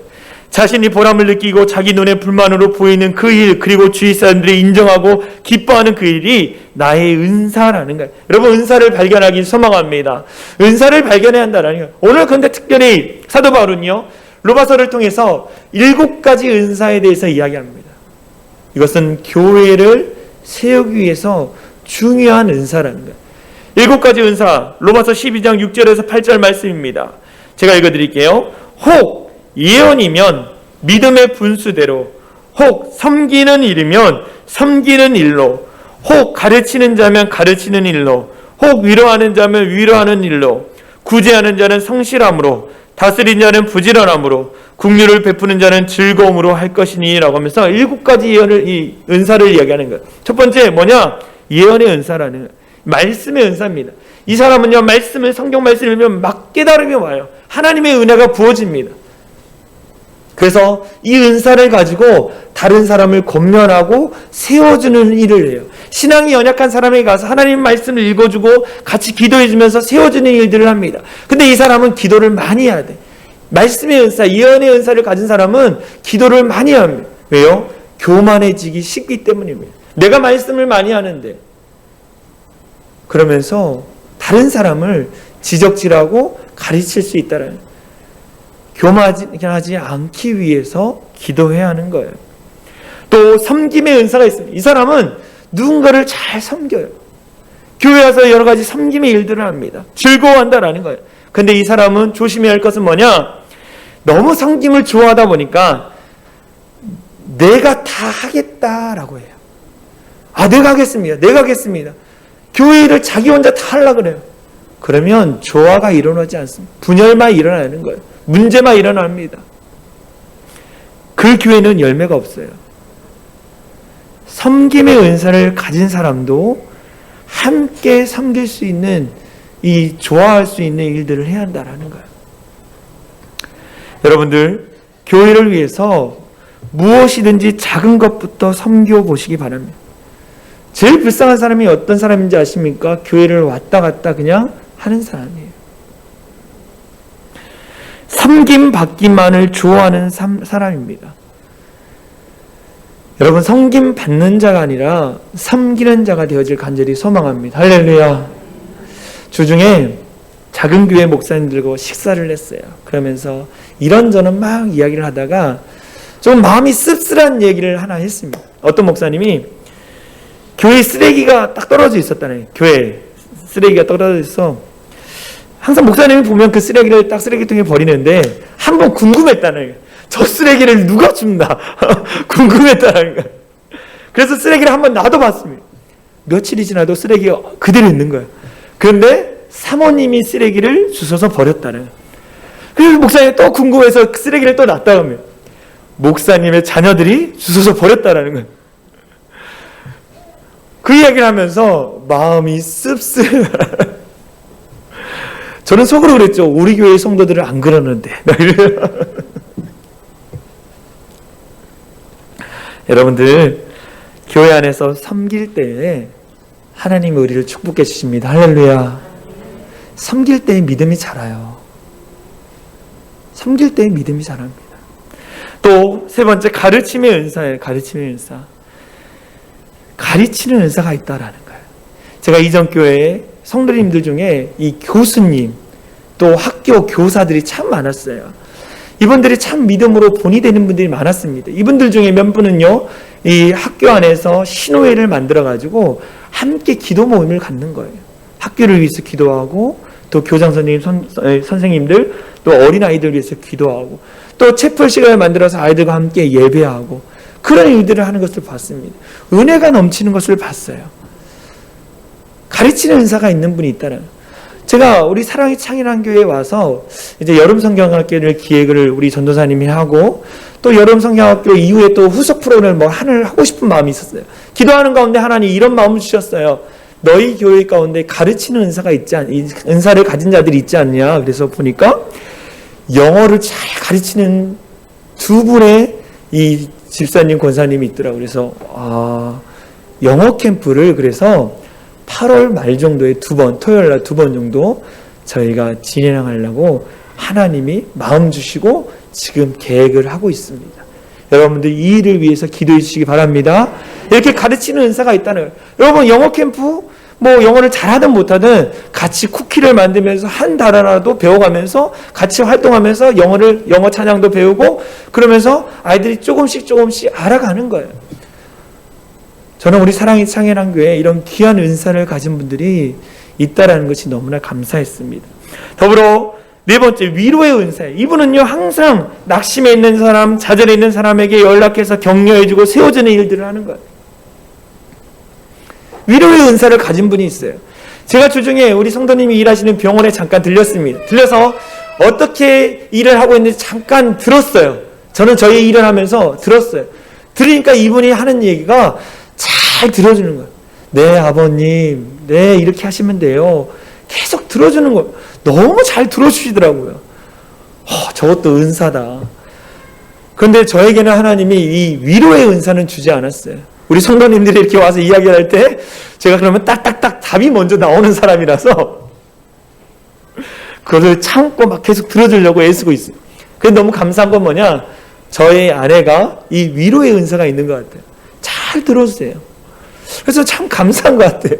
자신이 보람을 느끼고 자기 눈에 불만으로 보이는 그 일, 그리고 주위 사람들이 인정하고 기뻐하는 그 일이 나의 은사라는 거예요. 여러분, 은사를 발견하기 소망합니다. 은사를 발견해야 한다는 거예요. 오늘 근데 특별히 사도 바울은요, 로마서를 통해서 7가지 은사에 대해서 이야기합니다. 이것은 교회를 세우기 위해서 중요한 은사라는 거예요. 7가지 은사, 로마서 12장 6절에서 8절 말씀입니다. 제가 읽어드릴게요. 혹 예언이면 믿음의 분수대로, 혹 섬기는 일이면 섬기는 일로, 혹 가르치는 자면 가르치는 일로, 혹 위로하는 자면 위로하는 일로, 구제하는 자는 성실함으로, 다스린 자는 부지런함으로, 긍휼을 베푸는 자는 즐거움으로 할 것이니 라고 하면서 7가지 예언을, 이 은사를 이야기하는 거예요. 첫 번째 뭐냐? 예언의 은사라는 거예요. 말씀의 은사입니다. 이 사람은요, 말씀을, 성경 말씀을 읽으면 막 깨달음이 와요. 하나님의 은혜가 부어집니다. 그래서 이 은사를 가지고 다른 사람을 권면하고 세워주는 일을 해요. 신앙이 연약한 사람에게 가서 하나님 말씀을 읽어주고 같이 기도해주면서 세워주는 일들을 합니다. 근데 이 사람은 기도를 많이 해야 돼. 말씀의 은사, 예언의 은사를 가진 사람은 기도를 많이 합니다. 왜요? 교만해지기 쉽기 때문입니다. 내가 말씀을 많이 하는데 그러면서 다른 사람을 지적질하고 가르칠 수 있다는, 교만하지 않기 위해서 기도해야 하는 거예요. 또 섬김의 은사가 있습니다. 이 사람은 누군가를 잘 섬겨요. 교회 와서 여러 가지 섬김의 일들을 합니다. 즐거워한다라는 거예요. 근데 이 사람은 조심해야 할 것은 뭐냐? 너무 섬김을 좋아하다 보니까 내가 다 하겠다라고 해요. 아, 내가 하겠습니다. 내가 하겠습니다. 교회 일을 자기 혼자 다 하려고 그래요. 그러면 조화가 일어나지 않습니다. 분열만 일어나는 거예요. 문제만 일어납니다. 그 교회는 열매가 없어요. 섬김의 은사를 가진 사람도 함께 섬길 수 있는, 이 좋아할 수 있는 일들을 해야 한다는 거예요. 여러분들, 교회를 위해서 무엇이든지 작은 것부터 섬겨보시기 바랍니다. 제일 불쌍한 사람이 어떤 사람인지 아십니까? 교회를 왔다 갔다 그냥 하는 사람이에요. 섬김 받기만을 좋아하는 사람입니다. 여러분, 섬김 받는 자가 아니라 섬기는 자가 되어질 간절히 소망합니다. 할렐루야. 주중에 작은 교회 목사님들과 식사를 했어요. 그러면서 이런저런 막 이야기를 하다가 좀 마음이 씁쓸한 얘기를 하나 했습니다. 어떤 목사님이 교회 쓰레기가 딱 떨어져 있었다네. 교회 쓰레기가 떨어져 있어. 항상 목사님이 보면 그 쓰레기를 딱 쓰레기통에 버리는데 한번 궁금했다는 거예요. 저 쓰레기를 누가 줍나? 궁금했다는 거예요. 그래서 쓰레기를 한번 놔둬봤습니다. 며칠이 지나도 쓰레기가 그대로 있는 거예요. 그런데 사모님이 쓰레기를 주워서 버렸다는 거예요. 그래서 목사님이 또 궁금해서 그 쓰레기를 또 놨다 하면 목사님의 자녀들이 주워서 버렸다는 거예요. 그 이야기를 하면서 마음이 씁쓸. 저는 속으로 그랬죠. 우리 교회 성도들은 안 그러는데. 여러분들, 교회 안에서 섬길 때 하나님이 우리를 축복해 주십니다. 할렐루야. 섬길 때 믿음이 자라요. 섬길 때 믿음이 자랍니다. 또 세 번째, 가르침의 은사예요. 가르침의 은사. 가르치는 은사가 있다라는 거예요. 제가 이전 교회에 성도님들 중에 이 교수님, 또 학교 교사들이 참 많았어요. 이분들이 참 믿음으로 본이 되는 분들이 많았습니다. 이분들 중에 몇 분은요, 이 학교 안에서 신호회를 만들어가지고 함께 기도 모임을 갖는 거예요. 학교를 위해서 기도하고, 또 교장 선생님, 선생님들, 또 어린아이들 위해서 기도하고, 또 채플 시간을 만들어서 아이들과 함께 예배하고, 그런 일들을 하는 것을 봤습니다. 은혜가 넘치는 것을 봤어요. 가르치는 은사가 있는 분이 있다는. 제가 우리 사랑의 창일한교회에 와서 이제 여름 성경학교를 기획을 우리 전도사님이 하고, 또 여름 성경학교 이후에 또 후속 프로그램을 뭐 하고 싶은 마음이 있었어요. 기도하는 가운데 하나님 이런 마음을 주셨어요. 너희 교회 가운데 가르치는 은사가 있지 은사를 가진 자들이 있지 않냐. 그래서 보니까 영어를 잘 가르치는 두 분의 이 집사님, 권사님이 있더라고요. 그래서 영어 캠프를 그래서 8월 말 정도에 토요일 날 2번 정도 저희가 진행하려고 하나님이 마음 주시고 지금 계획을 하고 있습니다. 여러분들 이 일을 위해서 기도해 주시기 바랍니다. 이렇게 가르치는 은사가 있다는 거예요. 여러분 영어 캠프 영어를 잘하든 못하든 같이 쿠키를 만들면서 한 단어라도 배워가면서 같이 활동하면서 영어 찬양도 배우고 그러면서 아이들이 조금씩 알아가는 거예요. 저는 우리 사랑의 창현한교회에 이런 귀한 은사를 가진 분들이 있다라는 것이 너무나 감사했습니다. 더불어 네 번째, 위로의 은사예요. 이분은요 항상 낙심해 있는 사람, 좌절해 있는 사람에게 연락해서 격려해주고 세워주는 일들을 하는 거예요. 위로의 은사를 가진 분이 있어요. 제가 주중에 우리 성도님이 일하시는 병원에 잠깐 들렸습니다. 들려서 어떻게 일을 하고 있는지 잠깐 들었어요. 저는 저희 일을 하면서 들었어요. 들으니까 이분이 하는 얘기가 잘 들어주는 거예요. 네 아버님, 네 이렇게 하시면 돼요. 계속 들어주는 거예요. 너무 잘 들어주시더라고요. 저것도 은사다. 그런데 저에게는 하나님이 이 위로의 은사는 주지 않았어요. 우리 성도님들이 이렇게 와서 이야기를 할 때 제가 그러면 딱딱딱 답이 먼저 나오는 사람이라서 그것을 참고 막 계속 들어주려고 애쓰고 있어요. 근데 너무 감사한 건 뭐냐, 저의 아내가 이 위로의 은사가 있는 것 같아요. 잘 들어주세요. 그래서 참 감사한 것 같아요.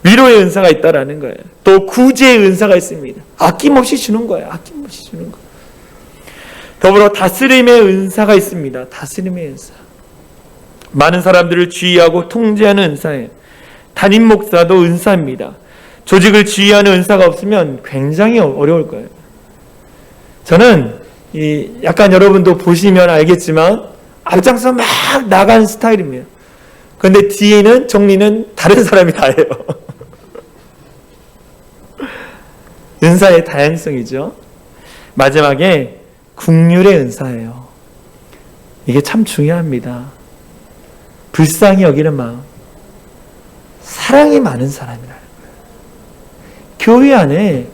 위로의 은사가 있다라는 거예요. 또 구제의 은사가 있습니다. 아낌없이 주는 거예요. 아낌없이 주는 거예요. 더불어 다스림의 은사가 있습니다. 다스림의 은사. 많은 사람들을 지휘하고 통제하는 은사예요. 담임 목사도 은사입니다. 조직을 지휘하는 은사가 없으면 굉장히 어려울 거예요. 저는 약간 여러분도 보시면 알겠지만 앞장서 막 나가는 스타일입니다. 그런데 뒤에는 정리는 다른 사람이 다 해요. 은사의 다양성이죠. 마지막에 긍휼의 은사예요. 이게 참 중요합니다. 불쌍히 여기는 마음, 사랑이 많은 사람이라는 거예요. 교회 안에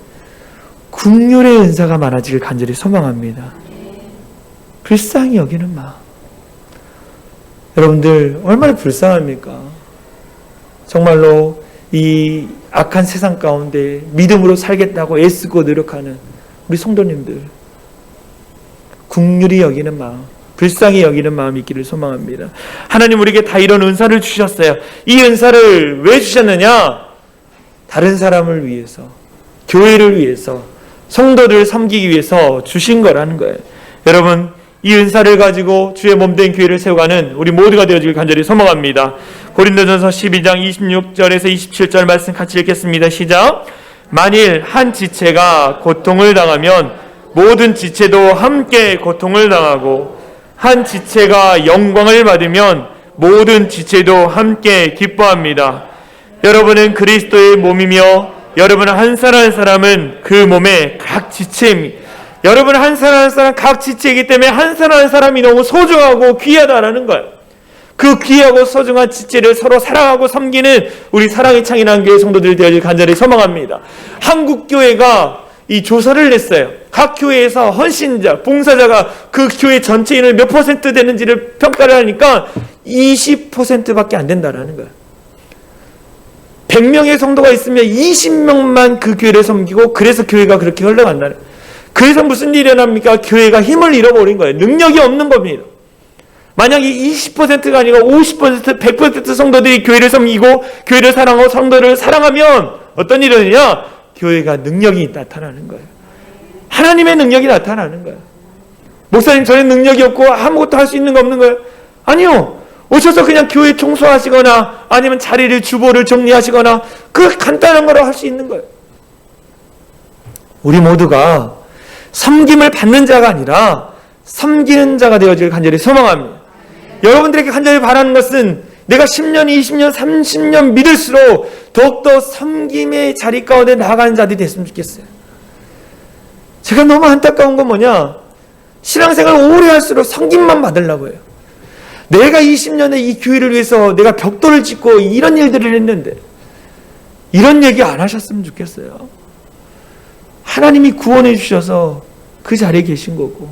긍휼의 은사가 많아지길 간절히 소망합니다. 불쌍히 여기는 마음. 여러분들 얼마나 불쌍합니까? 정말로 이 악한 세상 가운데 믿음으로 살겠다고 애쓰고 노력하는 우리 성도님들, 긍휼히 여기는 마음, 불쌍히 여기는 마음이 있기를 소망합니다. 하나님 우리에게 다 이런 은사를 주셨어요. 이 은사를 왜 주셨느냐? 다른 사람을 위해서, 교회를 위해서, 성도들을 섬기기 위해서 주신 거라는 거예요. 여러분 이 은사를 가지고 주의 몸된 교회를 세워가는 우리 모두가 되어주길 간절히 소망합니다. 고린도전서 12장 26절에서 27절 말씀 같이 읽겠습니다. 시작. 만일 한 지체가 고통을 당하면 모든 지체도 함께 고통을 당하고, 한 지체가 영광을 받으면 모든 지체도 함께 기뻐합니다. 여러분은 그리스도의 몸이며 여러분 한 사람 한 사람은 그 몸의 각 지체입니다. 여러분 한 사람 한 사람 각 지체이기 때문에 한 사람 한 사람이 너무 소중하고 귀하다라는 거예요. 그 귀하고 소중한 지체를 서로 사랑하고 섬기는 우리 사랑의 창인한 교회 성도들 되어질 간절히 소망합니다. 한국교회가 이 조사를 냈어요. 각 교회에서 헌신자, 봉사자가 그 교회 전체인을 몇 퍼센트 되는지를 평가를 하니까 20%밖에 안 된다라는 거예요. 100명의 성도가 있으면 20명만 그 교회를 섬기고, 그래서 교회가 그렇게 흘러간다는 거예요. 그래서 무슨 일이 일어납니까? 교회가 힘을 잃어버린 거예요. 능력이 없는 겁니다. 만약에 20%가 아니고 50%, 100% 성도들이 교회를 섬기고 교회를 사랑하고 성도를 사랑하면 어떤 일이 일어나냐? 교회가 능력이 나타나는 거예요. 하나님의 능력이 나타나는 거예요. 목사님 저는 능력이 없고 아무것도 할 수 있는 거 없는 거예요? 아니요. 오셔서 그냥 교회 청소하시거나 아니면 자리를 주보를 정리하시거나 그 간단한 거로 할 수 있는 거예요. 우리 모두가 섬김을 받는 자가 아니라 섬기는 자가 되어질 간절히 소망합니다. 여러분들에게 간절히 바라는 것은 내가 10년, 20년, 30년 믿을수록 더욱더 섬김의 자리 가운데 나아가는 자들이 됐으면 좋겠어요. 제가 너무 안타까운 건 뭐냐? 신앙생활 오래 할수록 섬김만 받으려고 해요. 내가 20년에 이 교회를 위해서 내가 벽돌을 짓고 이런 일들을 했는데 이런 얘기 안 하셨으면 좋겠어요. 하나님이 구원해 주셔서 그 자리에 계신 거고,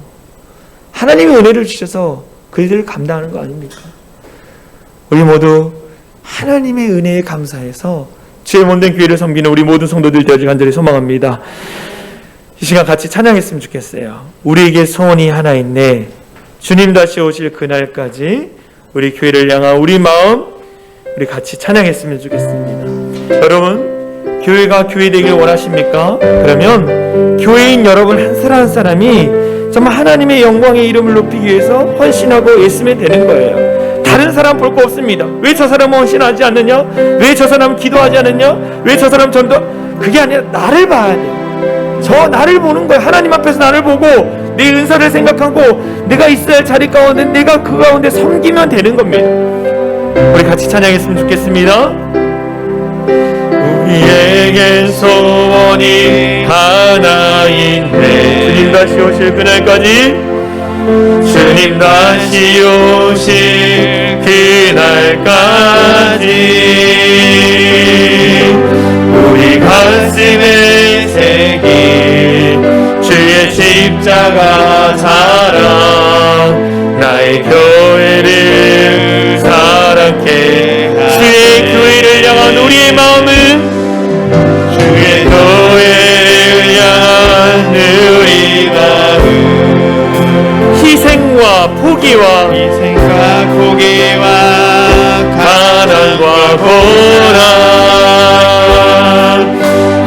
하나님이 은혜를 주셔서 그 일들을 감당하는 거 아닙니까? 우리 모두 하나님의 은혜에 감사해서 주의 몸된 교회를 섬기는 우리 모든 성도들 되어질 간절히 소망합니다. 이 시간 같이 찬양했으면 좋겠어요. 우리에게 소원이 하나 있네. 주님 다시 오실 그날까지 우리 교회를 향한 우리 마음 우리 같이 찬양했으면 좋겠습니다. 여러분, 교회가 교회 되길 원하십니까? 그러면 교회인 여러분 한 사람 한 사람이 정말 하나님의 영광의 이름을 높이기 위해서 헌신하고 애쓰면 되는 거예요. 다른 사람 볼 거 없습니다. 왜 저 사람은 헌신하지 않느냐? 왜 저 사람은 기도하지 않느냐? 왜 저 사람 전도? 그게 아니라 나를 봐야 돼요. 저 나를 보는 거예요. 하나님 앞에서 나를 보고 내 은사를 생각하고 내가 있어야 할 자리 가운데 내가 그 가운데 섬기면 되는 겁니다. 우리 같이 찬양했으면 좋겠습니다. 우리에겐 소원이 하나 있네. 주님 다시 오실 그날까지, 주님 다시 오실 그날까지 우리 가슴에 새긴 주의 십자가 자랑, 나의 교회를 사랑케 주의 교회를 향한 우리의 마음은, 주의 교회를 향한 우리 마음, 희생과 포기와 가난과 고난,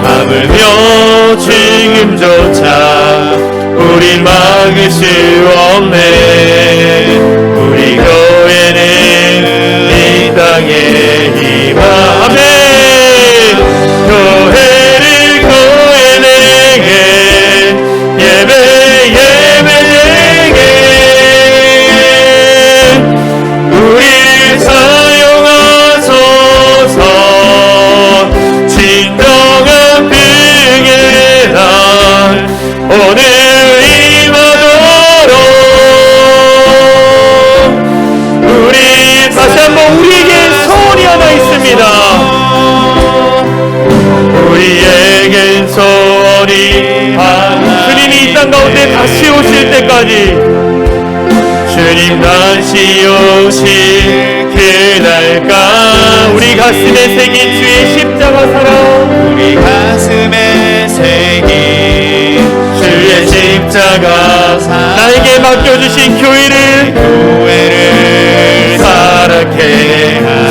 하물며 지금조차 우리 막을 수 없네. 우리 교회는 이 땅에 희망. 아멘. 교회를 교회에게 예배 예배에게 우리 사용하소서. 진정한 빛의 날 오늘 임하도록. 우리 다시 한번 우리에게 소원이 하나 있습니다. 우리에겐 소원이 하나. 주님이 이 땅 가운데 다시 오실 때까지, 주님 다시 오실 그날까 우리 가슴에 새긴 주의 십자가 사랑, 우리 가슴에 새긴 주의 십자가 사랑, 나에게 맡겨주신 교회를 사랑해.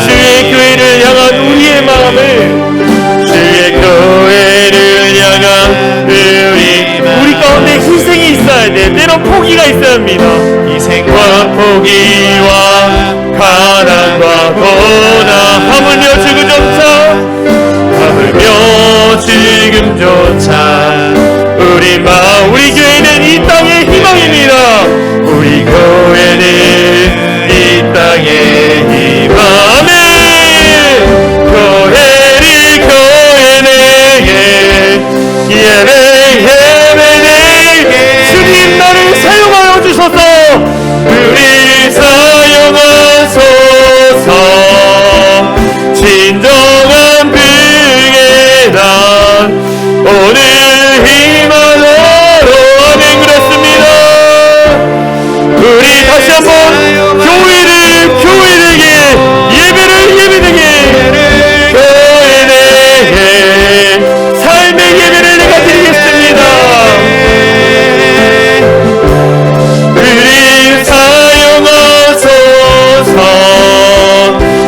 주의 교회를 향한 우리의 마음을, 주의 교회를 향한 우리 가운데 희생이 있어야 돼. 때론 포기가 있어야 합니다. 희생과 포기와 가난과 고난, 하물며 지금조차 우리 교회는 이 땅의 희망입니다. 우리 교회는 이 땅의 희망. 아멘. 교회를 교회에게 예배에게 주님 나를 사용하여 주소서. 우리 사용하소서. 진정한 빛의 날 오늘 힘하도록. 아멘. 그렇습니다. 우리 다시 한번 교회에게 예배에게 삶의 예배를 내가 드리겠습니다. 우리 사용하소서.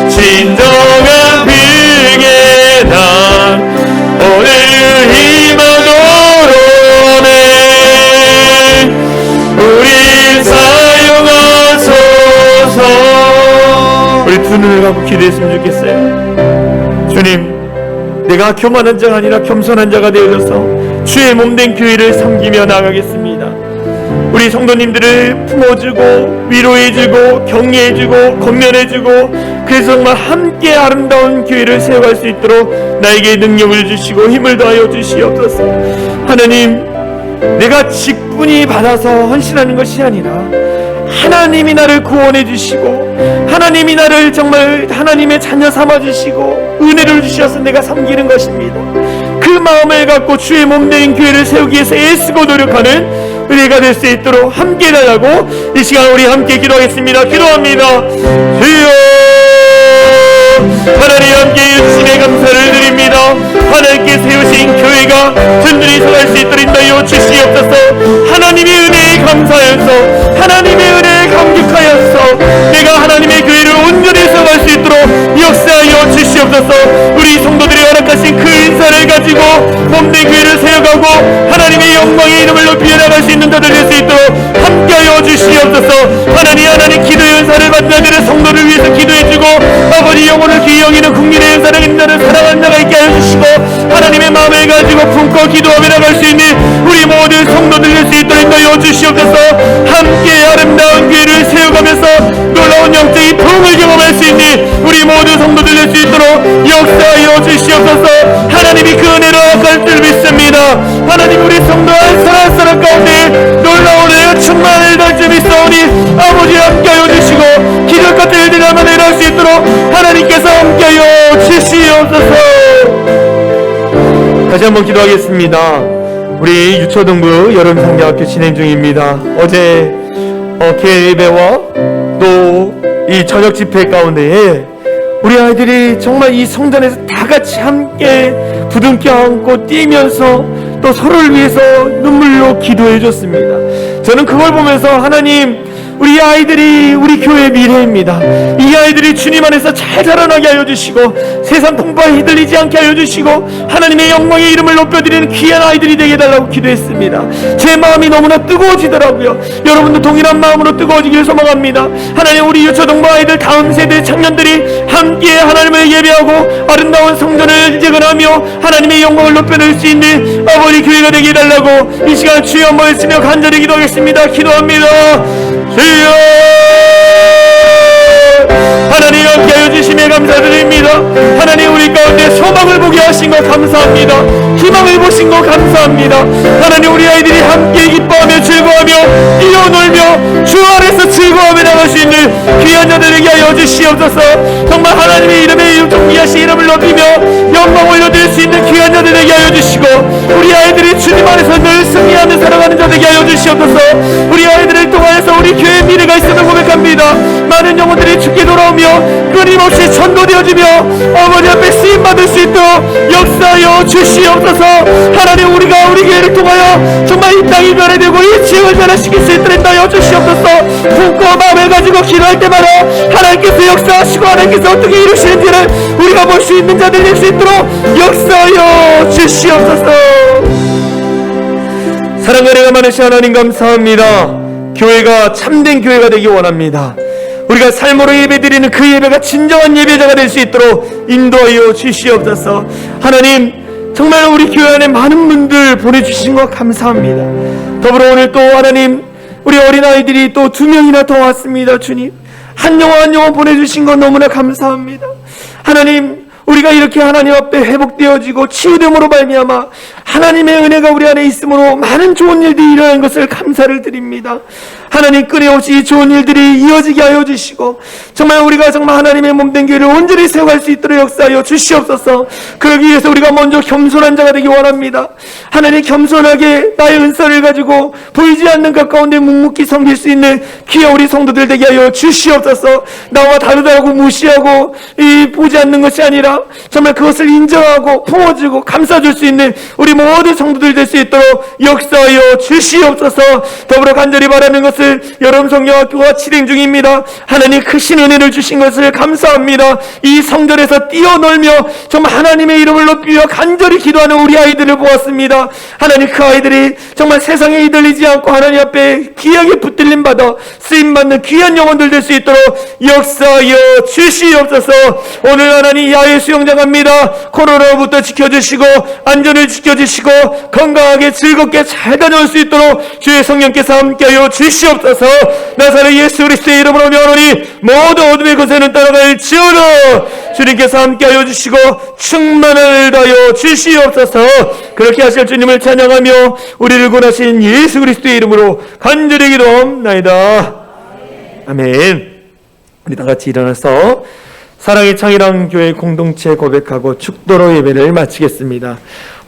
진정한 빛의 날 오늘 임하도록. 우리 사용하소서. 우리 두 눈을 감고 기도했으면 좋겠어요. 주님, 내가 교만한 자가 아니라 겸손한 자가 되어져서 주의 몸된 교회를 섬기며 나가겠습니다. 우리 성도님들을 품어주고 위로해주고 격려해주고 권면해주고, 그래서 정말 함께 아름다운 교회를 세워갈 수 있도록 나에게 능력을 주시고 힘을 더하여 주시옵소서. 하나님, 내가 직분이 받아서 헌신하는 것이 아니라 하나님이 나를 구원해 주시고 하나님이 나를 정말 하나님의 자녀 삼아 주시고 은혜를 주셔서 내가 섬기는 것입니다. 그 마음을 갖고 주의 몸된 교회를 세우기 위해서 애쓰고 노력하는 은혜가 될 수 있도록 함께 나가고, 이 시간 우리 함께 기도하겠습니다. 기도합니다. 주여 하나님 함께 해주심에 감사를 드립니다. 하나님께 세우신 교회가 든든히 서갈 수 있도록 인도하여 주시옵소서. 하나님의 은혜에 감사하여서 하나님의 은혜에 감격하여서 내가 하나님의 교회를 온전히 서갈 수 있도록 역사하여 주시옵소서. 우리 성도들이 허락하신 그 인사를 가지고 몸된 교회를 세워가고 하나님의 영광의 이름을 높여 나갈 수 있는 자들 될 수 있도록 함께하여 주시옵소서. 하나님 기도의 은사를 받는 자들의 성도를 위해서 기도해주고 아버지 영혼을 귀히 여기는 국민의 은사를 있는 자를 사랑하는 자가 있게 하여 주시고 하나님의 마음을 가지고 품고 기도하며 나갈 수 있는 우리 모든 성도들 될 수 있도록 인도하여 주시옵소서. 함께 아름다운 교회를 세워가면서 놀라운 영적인 부흥을 경험할 수 있는 우리 모든 성도들 될 수 있도록 역사하여 주시옵소서. 하나님이 그 은혜로 허락할 줄 믿습니다. 하나님 우리 성도 한 사람 가운데 놀라운 은혜가 충만을 던져 믿사오니 아버지 함께하여 주시고 기도 같은 일들이 한번 일어날 수 있도록 하나님께서 함께하여 주시옵소서. 다시 한번 기도하겠습니다. 우리 유초등부 여름상대학교 진행 중입니다. 어제 개회 예배와 또 이 저녁 집회 가운데에 우리 아이들이 정말 이 성전에서 다 같이 함께 부둥켜 안고 뛰면서 또 서로를 위해서 눈물로 기도해 줬습니다. 저는 그걸 보면서 하나님 우리 아이들이 우리 교회의 미래입니다. 이 아이들이 주님 안에서 잘 자라나게 하여 주시고 세상 풍파에 휘둘리지 않게 하여 주시고 하나님의 영광의 이름을 높여드리는 귀한 아이들이 되게 해달라고 기도했습니다. 제 마음이 너무나 뜨거워지더라고요. 여러분도 동일한 마음으로 뜨거워지길 소망합니다. 하나님 우리 유초동부 아이들 다음 세대 청년들이 함께 하나님을 예배하고 아름다운 성전을 재건하며 하나님의 영광을 높여낼 수 있는 아버지 교회가 되게 해달라고 이 시간 주여 한번 외치며 간절히 기도하겠습니다. 기도합니다. 주여 하나님 함께하여 주심에 감사드립니다. 하나님 우리 가운데 소망을 보게 하신 것 감사합니다. 희망을 보신 것 감사합니다. 하나님 우리 아이들이 함께 기뻐하며 즐거워하며 뛰어놀며 주 안에서 즐거워하며 나갈 수 있는 귀한 자들에게 하여 주시옵소서. 정말 하나님의 이름에 존귀하신 이름을 높이며 영광 올려드릴 수 있는 귀한 자들에게 하여 주시고 우리 아이들이 주님 안에서 늘 승리하며 살아가는 자들에게 하여 주시옵소서. 우리 아이들을 통하여서 우리 교회의 미래가 있음을 고백합니다. 많은 영혼들이 주께 돌아오며 끊임없이 전도되어지며 아버지 앞에 쓰임받을 수 있도록 역사하여 주시옵소서. 하나님 우리가 우리 교회를 통하여 정말 이 땅이 변화되고 이 지역을 변화시킬 수 있도록 하여 주시옵소서. 품고 마음을 가지고 기도할 때마다 하나님께서 역사하시고 하나님께서 어떻게 이루시는지를 우리가 볼 수 있는 자들이 될 수 있도록 역사하여 주시옵소서. 사랑과 은혜가 많으신 하나님 감사합니다. 교회가 참된 교회가 되기 원합니다. 우리가 삶으로 예배드리는 그 예배가 진정한 예배자가 될 수 있도록 인도하여 주시옵소서. 하나님 정말 우리 교회 안에 많은 분들 보내주신 것 감사합니다. 더불어 오늘 또 하나님 우리 어린아이들이 또 2명이나 더 왔습니다. 주님 한 영혼 한 영혼 보내주신 것 너무나 감사합니다. 하나님 우리가 이렇게 하나님 앞에 회복되어지고 치유됨으로 말미암아 하나님의 은혜가 우리 안에 있으므로 많은 좋은 일들이 일어난 것을 감사를 드립니다. 하나님 끊임없이 좋은 일들이 이어지게 하여 주시고 정말 우리가 정말 하나님의 몸된 교회를 온전히 세워갈 수 있도록 역사하여 주시옵소서. 그러기 위해서 우리가 먼저 겸손한 자가 되기 원합니다. 하나님 겸손하게 나의 은사를 가지고 보이지 않는 것 가운데 묵묵히 섬길 수 있는 귀한 우리 성도들 되게 하여 주시옵소서. 나와 다르다고 무시하고 보지 않는 것이 아니라 정말 그것을 인정하고 품어주고 감싸줄 수 있는 우리 모든 성도들 될 수 있도록 역사하여 주시옵소서. 더불어 간절히 바라는 것을 여름 성경학교가 진행 중입니다. 하나님 크신 은혜를 주신 것을 감사합니다. 이 성전에서 뛰어놀며 정말 하나님의 이름을 높이며 간절히 기도하는 우리 아이들을 보았습니다. 하나님 그 아이들이 정말 세상에 이들리지 않고 하나님 앞에 귀하게 붙들림 받아 쓰임받는 귀한 영혼들 될 수 있도록 역사하여 주시옵소서. 오늘 하나님 야외 수영장 갑니다. 코로나로부터 지켜주시고 안전을 지켜주시고 건강하게 즐겁게 잘 다녀올 수 있도록 주의 성령께서 함께하여 주시옵소서. 나사렛 예수 그리스도의 이름으로 명하노니 모든 어둠의 거세는 따라갈지어다. 주님께서 함께하여 주시고 충만을 다하여 주시옵소서. 그렇게 하실 주님을 찬양하며 우리를 구원하신 예수 그리스도의 이름으로 간절히 기도합나이다. 아멘. 우리 다 같이 일어나서 사랑의 창이랑 교회 공동체 고백하고 축도로 예배를 마치겠습니다.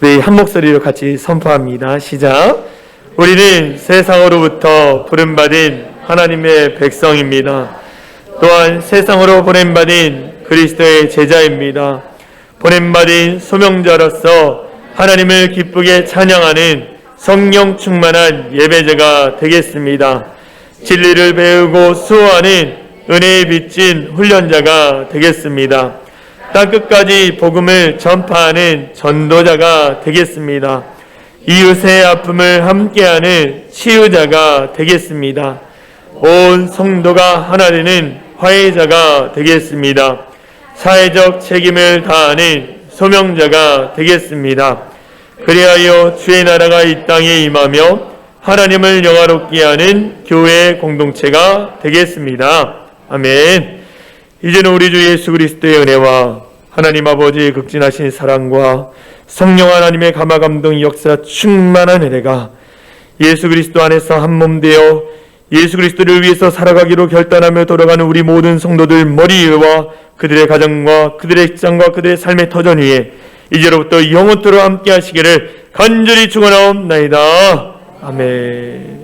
우리 한 목소리로 같이 선포합니다. 시작. 우리는 세상으로부터 부름받은 하나님의 백성입니다. 또한 세상으로 보냄받은 그리스도의 제자입니다. 보냄받은 소명자로서 하나님을 기쁘게 찬양하는 성령 충만한 예배자가 되겠습니다. 진리를 배우고 수호하는 은혜에 빚진 훈련자가 되겠습니다. 땅끝까지 복음을 전파하는 전도자가 되겠습니다. 이웃의 아픔을 함께하는 치유자가 되겠습니다. 온 성도가 하나 되는 화해자가 되겠습니다. 사회적 책임을 다하는 소명자가 되겠습니다. 그리하여 주의 나라가 이 땅에 임하며 하나님을 영화롭게 하는 교회 공동체가 되겠습니다. 아멘. 이제는 우리 주 예수 그리스도의 은혜와 하나님 아버지의 극진하신 사랑과 성령 하나님의 감화감동 역사 충만한 은혜가 예수 그리스도 안에서 한 몸 되어 예수 그리스도를 위해서 살아가기로 결단하며 돌아가는 우리 모든 성도들 머리 위와 그들의 가정과 그들의 직장과 그들의 삶의 터전 위에 이제로부터 영원토록 함께 하시기를 간절히 축원하옵나이다. 아멘.